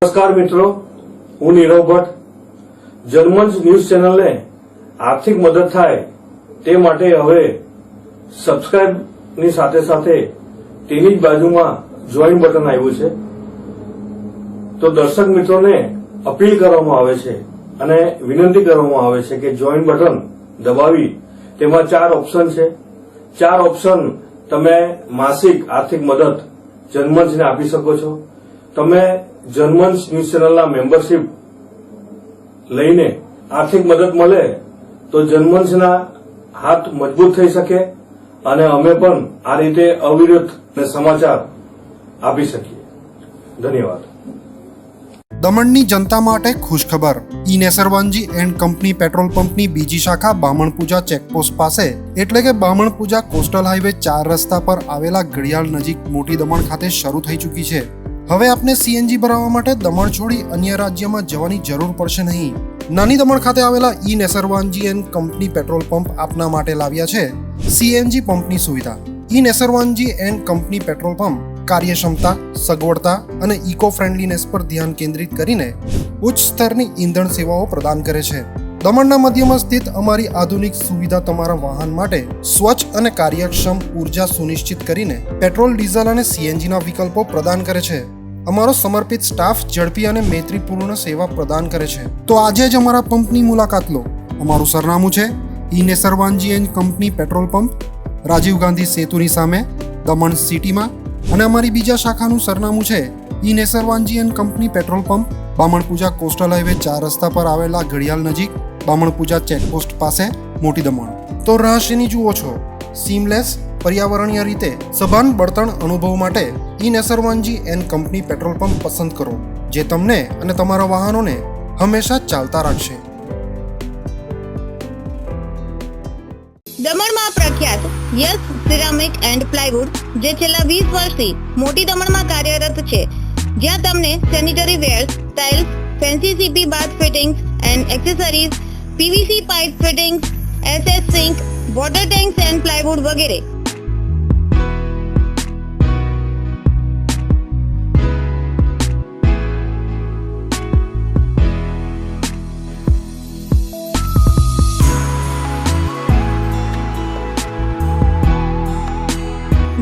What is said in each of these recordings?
નમસ્કાર મિત્રો, હું નીરવ ભટ્ટ. જનમંચ ન્યૂઝ ચેનલને આર્થિક મદદ થાય તે માટે હવે સબસ્ક્રાઇબની સાથે સાથે તેની જ બાજુમાં જોઈન બટન આવ્યું છે. તો દર્શક મિત્રોને અપીલ કરવામાં આવે છે અને વિનંતી કરવામાં આવે છે કે જોઈન બટન દબાવી તેમાં 4 ઓપ્શન છે. 4 ઓપ્શન તમે માસિક આર્થિક મદદ જનમંચને આપી શકો છો. તમે જનમંચ ન્યૂઝ ચેનલના મેમ્બરશીપ લઈને આર્થિક મદદ મળે તો જનમંચના હાથ મજબૂત થઈ શકે અને અમે પણ આ રીતે અવિરત સમાચાર આપી શકીએ. ધન્યવાદ. દમણની જનતા માટે ખુશખબર. ઈ નેસરવાનજી એન્ડ કંપની પેટ્રોલ પંપની બીજી શાખા બામણપૂજા ચેકપોસ્ટ પાસે એટલે કે બામણપૂજા કોસ્ટલ હાઈવે 4 રસ્તા પર આવેલા ઘડિયાળ નજીક મોટી દમણ ખાતે શરૂ થઈ ચૂકી છે. હવે આપને સીએનજી ભરાવવા માટે દમણ છોડી અન્ય રાજ્યમાં જવાની જરૂર પડશે નહીં. નાની દમણ ખાતે આવેલા E Nesarwanji and company petrol pump આપના માટે લાવ્યા છે સીએનજી પંપની સુવિધા. E Nesarwanji and company petrol pump કાર્યક્ષમતા, સગવડતા અને ઇકો ફ્રેન્ડલીનેસ પર ધ્યાન કેન્દ્રિત કરીને ઉચ્ચ સ્તરની ઈંધણ સેવાઓ પ્રદાન કરે છે. દમણના મધ્યમાં સ્થિત અમારી આધુનિક સુવિધા તમારા વાહન માટે સ્વચ્છ અને કાર્યક્ષમ ઉર્જા સુનિશ્ચિત કરીને પેટ્રોલ, ડીઝલ અને સીએનજીના વિકલ્પો પ્રદાન કરે છે. અમારો સમર્પિત સ્ટાફ ઝડપી અને મૈત્રીપૂર્ણ સેવા પ્રદાન કરે છે. તો આજે જ અમારા પંપની મુલાકાત લો. અમારું સરનામું છે E Nesarwanji and company petrol pump, Rajiv Gandhi સેતુની સામે, દમણ સિટીમાં. અને અમારી બીજા શાખાનું સરનામું છે E Nesarwanji and company petrol pump, Bamanpuja coastal highway 4 રસ્તા પર આવેલા ઘડિયાળ નજીક, બામણપૂજા ચેકપોસ્ટ પાસે, મોટી દમણ. તો રહસ્યની જુઓ છો. સીમલેસ, પર્યાવરણીય રીતે સભાન બળતણ અનુભવ માટે E Nesarwanji and company petrol pump પસંદ કરો, જે તમને અને તમારા વાહનોને હંમેશા ચાલતા રાખશે. દમણમાં પ્રખ્યાત યસ સિરામિક એન્ડ પ્લાયવુડ, જે છેલ્લા 20 વર્ષથી મોટી દમણમાં કાર્યરત છે, જ્યાં તમને sanitary wares, tiles, fancy CP bath fittings and accessories, PVC pipe fittings, SS sink, water tanks and plywood વગેરે.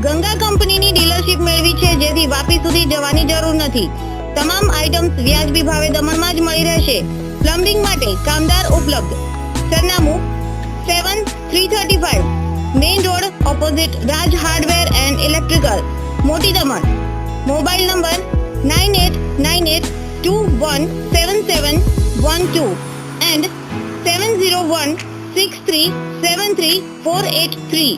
ગંગા કંપનીની ડીલરશીપ મેળવી છે, જેથી વાપી સુધી જવાની જરૂર નથી. તમામ આઇટમ્સ વ્યાજબી ભાવે દમણમાં જ મળી રહેશે. પ્લમ્બિંગ માટે કામદાર ઉપલબ્ધ. સરનામું 7335 main road opposite Raj hardware and electrical, મોટી દમણ. Mobile number 9898217712 and 7016373483.